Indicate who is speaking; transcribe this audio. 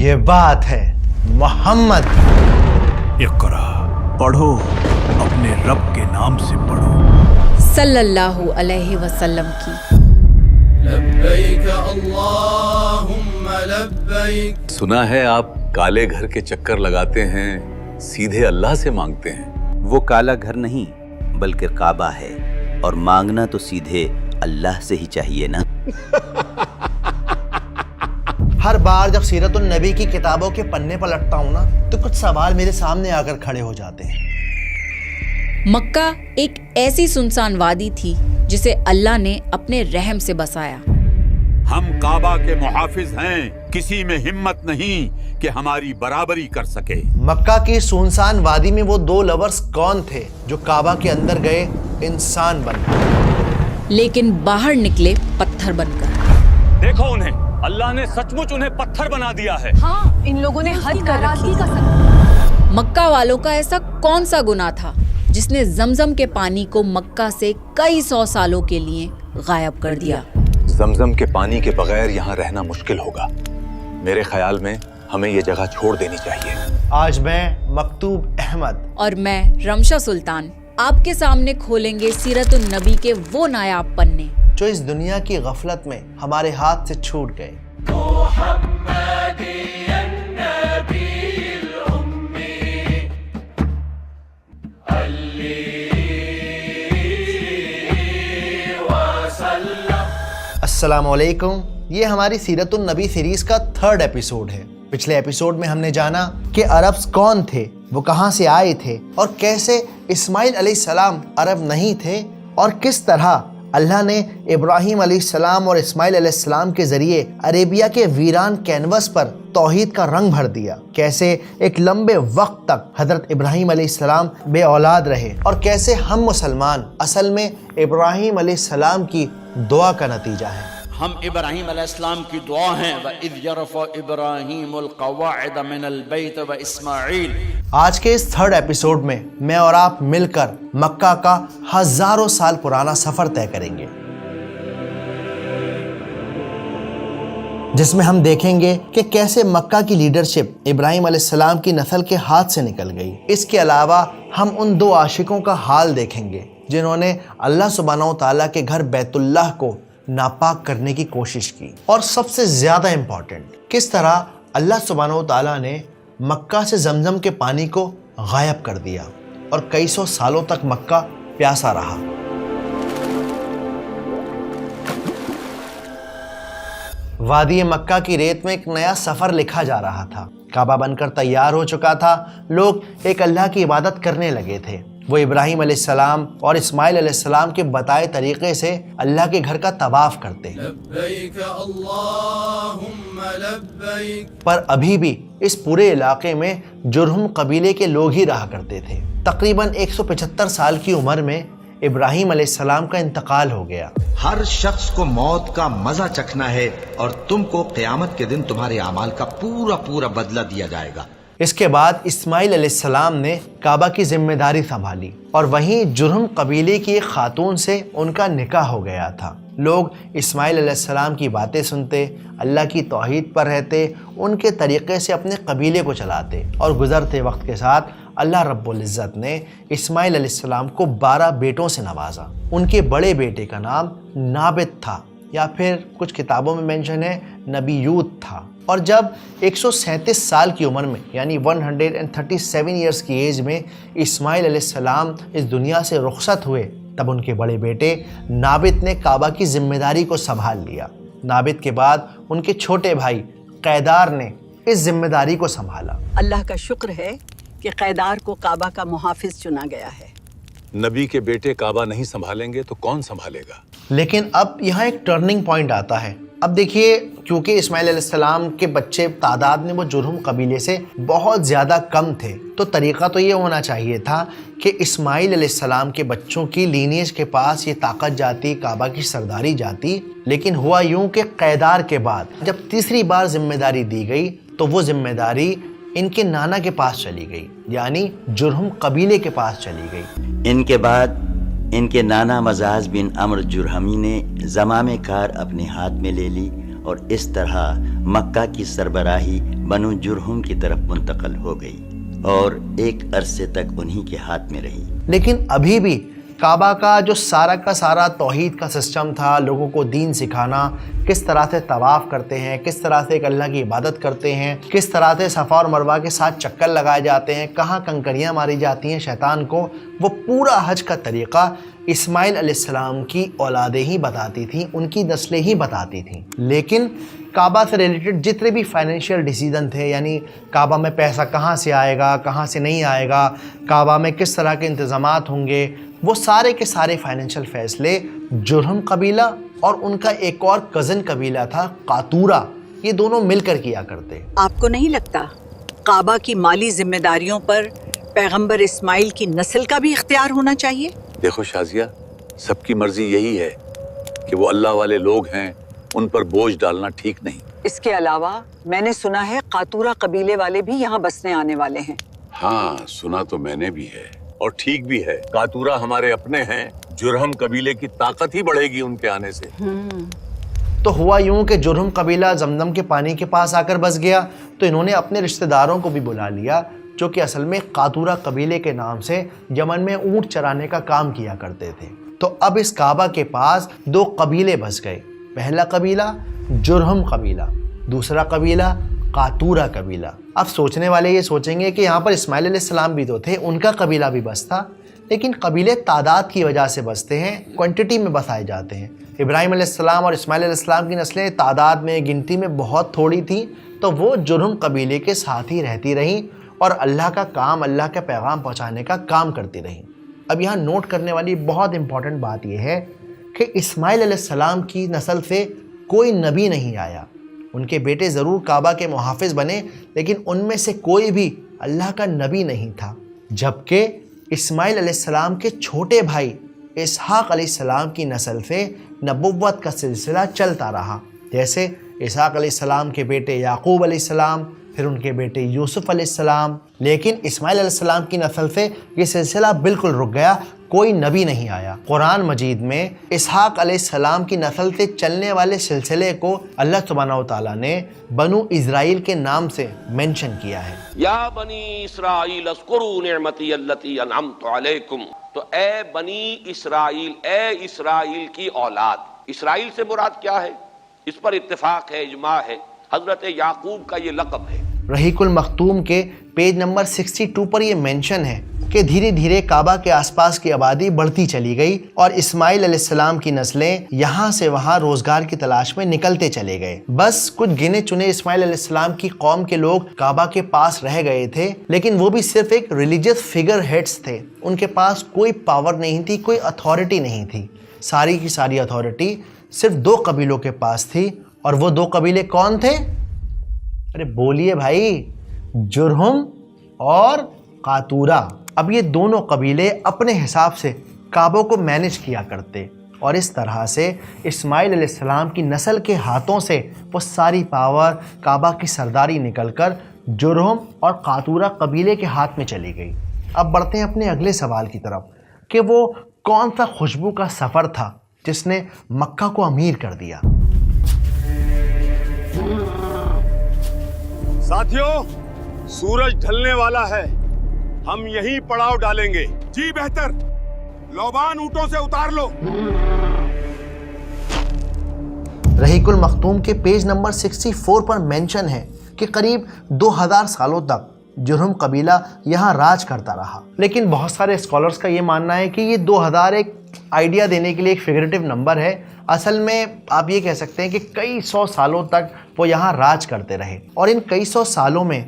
Speaker 1: یہ بات ہے محمد.
Speaker 2: اقرا، پڑھو، اپنے رب کے نام سے پڑھو.
Speaker 3: صلی اللہ علیہ وسلم کی.
Speaker 4: لبیک اللہم لبیک.
Speaker 5: سنا ہے آپ کالے گھر کے چکر لگاتے ہیں، سیدھے اللہ سے مانگتے ہیں.
Speaker 6: وہ کالا گھر نہیں بلکہ کعبہ ہے، اور مانگنا تو سیدھے اللہ سے ہی چاہیے نا.
Speaker 1: ہر بار جب سیرت النبی کی کتابوں کے پنے پلٹتا ہوں نا تو کچھ سوال میرے سامنے آ کر کھڑے ہو جاتے ہیں.
Speaker 3: مکہ ایک ایسی سنسان وادی تھی جسے اللہ نے اپنے رحم سے بسایا.
Speaker 2: ہم کعبہ کے محافظ ہیں، کسی میں ہمت نہیں کہ ہماری برابری کر سکے.
Speaker 1: مکہ کی سنسان وادی میں وہ دو لورز کون تھے جو کعبہ کے اندر گئے انسان بن کر،
Speaker 3: لیکن باہر نکلے پتھر بن کر.
Speaker 7: دیکھو انہیں، اللہ نے سچ مچ انہیں پتھر بنا دیا ہے.
Speaker 8: ہاں، ان لوگوں نے حد کر رکھی.
Speaker 3: مکہ والوں کا ایسا کون سا گناہ تھا جس نے زمزم کے پانی کو مکہ سے کئی 100 سالوں کے لیے غائب کر دیا؟
Speaker 5: زمزم کے پانی کے بغیر یہاں رہنا مشکل ہوگا. میرے خیال میں ہمیں یہ جگہ چھوڑ دینی چاہیے.
Speaker 1: آج میں مکتوب احمد
Speaker 3: اور میں رمشا سلطان آپ کے سامنے کھولیں گے سیرت النبی کے وہ نایاب پنے
Speaker 1: جو اس دنیا کی غفلت میں ہمارے ہاتھ سے چھوٹ گئے. السلام علیکم. یہ ہماری سیرت النبی سیریز کا 3rd ایپیسوڈ ہے. پچھلے ایپیسوڈ میں ہم نے جانا کہ عربز کون تھے، وہ کہاں سے آئے تھے، اور کیسے اسماعیل علیہ السلام عرب نہیں تھے، اور کس طرح اللہ نے ابراہیم علیہ السلام اور اسماعیل علیہ السلام کے ذریعے عربیہ کے ویران کینوس پر توحید کا رنگ بھر دیا. کیسے ایک لمبے وقت تک حضرت ابراہیم علیہ السلام بے اولاد رہے، اور کیسے ہم مسلمان اصل میں ابراہیم علیہ السلام کی دعا کا نتیجہ ہیں.
Speaker 9: ہم ابراہیم علیہ السلام کی دعا ہیں وَإِذْ يَرْفَعُ إِبْرَاهِيمُ الْقَوَاعِدَ مِنَ الْبَيْتِ وَإِسْمَاعِيلُ.
Speaker 1: آج کے اس 3rd ایپیسوڈ میں میں اور آپ مل کر مکہ کا ہزاروں سال پرانا سفر طے کریں گے، جس میں ہم دیکھیں گے کہ کیسے مکہ کی لیڈرشپ ابراہیم علیہ السلام کی نسل کے ہاتھ سے نکل گئی. اس کے علاوہ ہم ان 2 عاشقوں کا حال دیکھیں گے جنہوں نے اللہ سبحانہ و تعالیٰ کے گھر بیت اللہ کو ناپاک کرنے کی کوشش کی. اور سب سے زیادہ امپورٹنٹ، کس طرح اللہ سبحانہ و تعالیٰ نے مکہ سے زمزم کے پانی کو غائب کر دیا اور کئی 100 سالوں تک مکہ پیاسا رہا. وادی مکہ کی ریت میں ایک نیا سفر لکھا جا رہا تھا. کعبہ بن کر تیار ہو چکا تھا. لوگ ایک اللہ کی عبادت کرنے لگے تھے. وہ ابراہیم علیہ السلام اور اسماعیل علیہ السلام کے بتائے طریقے سے اللہ کے گھر کا طواف کرتے.
Speaker 4: لبیک اللہم لبیک.
Speaker 1: پر ابھی بھی اس پورے علاقے میں جرہم قبیلے کے لوگ ہی رہا کرتے تھے. تقریباً 175 سال کی عمر میں ابراہیم علیہ السلام کا انتقال ہو گیا.
Speaker 10: ہر شخص کو موت کا مزہ چکھنا ہے، اور تم کو قیامت کے دن تمہارے اعمال کا پورا بدلہ دیا جائے گا.
Speaker 1: اس کے بعد اسماعیل علیہ السلام نے کعبہ کی ذمہ داری سنبھالی، اور وہیں جرہم قبیلے کی ایک خاتون سے ان کا نکاح ہو گیا تھا. لوگ اسماعیل علیہ السلام کی باتیں سنتے، اللہ کی توحید پر رہتے، ان کے طریقے سے اپنے قبیلے کو چلاتے، اور گزرتے وقت کے ساتھ اللہ رب العزت نے اسماعیل علیہ السلام کو 12 بیٹوں سے نوازا. ان کے بڑے بیٹے کا نام نابت تھا، یا پھر کچھ کتابوں میں مینشن ہے نبیوت تھا. اور جب 137 سال کی عمر میں یعنی 137 ایئرز کی ایج میں اسماعیل علیہ السلام اس دنیا سے رخصت ہوئے، تب ان کے بڑے بیٹے نابت نے کعبہ کی ذمہ داری کو سنبھال لیا. نابت کے بعد ان کے چھوٹے بھائی قیدار نے اس ذمہ داری کو سنبھالا.
Speaker 8: اللہ کا شکر ہے کہ قیدار کو کعبہ کا محافظ چنا گیا ہے.
Speaker 5: نبی کے بیٹے کعبہ نہیں سنبھالیں گے تو کون سنبھالے گا؟
Speaker 1: لیکن اب یہاں ایک ٹرننگ پوائنٹ آتا ہے. اب دیکھیے، کیونکہ اسماعیل علیہ السلام کے بچے تعداد میں وہ جرہم قبیلے سے بہت زیادہ کم تھے، تو طریقہ تو یہ ہونا چاہیے تھا کہ اسماعیل علیہ السلام کے بچوں کی لینیج کے پاس یہ طاقت جاتی، کعبہ کی سرداری جاتی. لیکن ہوا یوں کہ قیدار کے بعد جب تیسری بار ذمہ داری دی گئی تو وہ ذمہ داری ان کے نانا کے پاس چلی گئی، یعنی جرہم قبیلے کے پاس چلی گئی.
Speaker 6: ان کے بعد ان کے نانا مزاز بن عمرو جرہمی نے زمام کار اپنے ہاتھ میں لے لی اور اس طرح مکہ کی سربراہی بنو جرہم کی طرف منتقل ہو گئی اور ایک عرصے تک انہی کے ہاتھ میں رہی۔
Speaker 1: لیکن ابھی بھی کعبہ کا جو سارا کا سارا توحید کا سسٹم تھا، لوگوں کو دین سکھانا، کس طرح سے طواف کرتے ہیں، کس طرح سے ایک اللہ کی عبادت کرتے ہیں، کس طرح سے صفا اور مروہ کے ساتھ چکر لگائے جاتے ہیں، کہاں کنکریاں ماری جاتی ہیں شیطان کو، وہ پورا حج کا طریقہ اسماعیل علیہ السلام کی اولادیں ہی بتاتی تھیں، ان کی نسلیں ہی بتاتی تھیں۔ لیکن کعبہ سے ریلیٹڈ جتنے بھی فائنینشیل ڈیسیزن تھے، یعنی کعبہ میں پیسہ کہاں سے آئے گا، کہاں سے نہیں آئے گا، کعبہ میں کس طرح کے انتظامات ہوں گے، وہ سارے کے سارے فائنینشیل فیصلے جرہم قبیلہ اور ان کا ایک اور کزن قبیلہ تھا قاتورہ، یہ دونوں مل کر کیا کرتے۔
Speaker 8: آپ کو نہیں لگتا کعبہ کی مالی ذمہ داریوں پر پیغمبر اسماعیل کی نسل کا بھی اختیار ہونا چاہیے؟
Speaker 5: دیکھو شازیہ، سب کی مرضی یہی ہے کہ وہ اللہ والے لوگ ہیں، ان پر بوجھ ڈالنا ٹھیک نہیں۔
Speaker 8: اس کے علاوہ میں نے سنا ہے قاتورہ قبیلے والے بھی یہاں بسنے آنے والے ہیں۔
Speaker 2: ہاں سنا تو میں نے بھی ہے، اور ٹھیک بھی ہے۔ قاتورہ ہمارے اپنے ہیں، جرہم قبیلے کی طاقت ہی بڑھے گی ان کے آنے سے۔
Speaker 1: تو ہوا یوں کہ جرہم قبیلہ زمزم کے پانی کے پاس آ کر بس گیا، تو انہوں نے اپنے رشتہ داروں کو بھی بلا لیا جو کہ اصل میں قاتورہ قبیلے کے نام سے یمن میں اونٹ چرانے کا کام کیا کرتے تھے۔ تو اب اس کعبہ کے پاس دو قبیلے بس گئے، پہلا قبیلہ جرہم قبیلہ، دوسرا قبیلہ قاتورہ قبیلہ۔ اب سوچنے والے یہ سوچیں گے کہ یہاں پر اسماعیل علیہ السلام بھی تو تھے، ان کا قبیلہ بھی بس تھا، لیکن قبیلے تعداد کی وجہ سے بستے ہیں، کوانٹٹی میں بسائے جاتے ہیں۔ ابراہیم علیہ السلام اور اسماعیل علیہ السلام کی نسلیں تعداد میں، گنتی میں بہت تھوڑی تھیں، تو وہ جرہم قبیلے کے ساتھ ہی رہتی رہیں اور اللہ کا کام، اللہ کا پیغام پہنچانے کا کام کرتی رہیں۔ اب یہاں نوٹ کرنے والی بہت امپورٹنٹ بات یہ ہے کہ اسماعیل علیہ السلام کی نسل سے کوئی نبی نہیں آیا۔ ان کے بیٹے ضرور کعبہ کے محافظ بنے، لیکن ان میں سے کوئی بھی اللہ کا نبی نہیں تھا، جبکہ اسماعیل علیہ السلام کے چھوٹے بھائی اسحاق علیہ السلام کی نسل سے نبوت کا سلسلہ چلتا رہا۔ جیسے اسحاق علیہ السلام کے بیٹے یعقوب علیہ السلام، پھر ان کے بیٹے یوسف علیہ السلام، لیکن اسماعیل علیہ السلام کی نسل سے یہ سلسلہ بالکل رک گیا، کوئی نبی نہیں آیا۔ قرآن مجید میں اسحاق علیہ السلام کی نسل سے چلنے والے سلسلے کو اللہ سبحانہ و تعالیٰ نے بنو اسرائیل کے نام سے مینشن کیا ہے۔
Speaker 11: یا بنی اسرائیل اذکروا نعمتی التی انعمت علیکم، تو اے بنی اسرائیل، اے اسرائیل کی اولاد۔ اسرائیل سے مراد کیا ہے؟ اس پر اتفاق ہے، اجماع ہے، حضرت یعقوب کا یہ لقب ہے۔
Speaker 1: رحیق المختوم کے پیج نمبر 62 پر یہ مینشن ہے کہ دھیرے دھیرے کعبہ کے آس پاس کی آبادی بڑھتی چلی گئی اور اسماعیل علیہ السلام کی نسلیں یہاں سے وہاں روزگار کی تلاش میں نکلتے چلے گئے۔ بس کچھ گنے چنے اسماعیل علیہ السلام کی قوم کے لوگ کعبہ کے پاس رہ گئے تھے، لیکن وہ بھی صرف ایک ریلیجس فگر ہیڈز تھے، ان کے پاس کوئی پاور نہیں تھی، کوئی اتھارٹی نہیں تھی۔ ساری کی ساری اتھارٹی صرف دو قبیلوں کے پاس تھی، اور وہ دو قبیلے کون تھے؟ ارے بولیے بھائی، جرہم اور قاتورہ۔ اب یہ دونوں قبیلے اپنے حساب سے کعبوں کو مینج کیا کرتے، اور اس طرح سے اسماعیل علیہ السلام کی نسل کے ہاتھوں سے وہ ساری پاور، کعبہ کی سرداری نکل کر جرہم اور قاتورہ قبیلے کے ہاتھ میں چلی گئی۔ اب بڑھتے ہیں اپنے اگلے سوال کی طرف کہ وہ کون سا خوشبو کا سفر تھا جس نے مکہ کو امیر کر دیا۔
Speaker 2: ساتھیوں، سورج ڈھلنے والا ہے، ہم یہیں پڑاؤ ڈالیں گے۔ جی بہتر، لوبان اونٹوں سے اتار لو۔
Speaker 1: رحیق المختوم کے پیج نمبر 64 پر مینشن ہے کہ قریب 2000 سالوں تک جرہم قبیلہ یہاں راج کرتا رہا، لیکن بہت سارے اسکالرز کا یہ ماننا ہے کہ یہ 2000 ایک آئیڈیا دینے کے لیے ایک فگریٹو نمبر ہے۔ اصل میں آپ یہ کہہ سکتے ہیں کہ کئی سو سالوں تک وہ یہاں راج کرتے رہے، اور ان کئی سو سالوں میں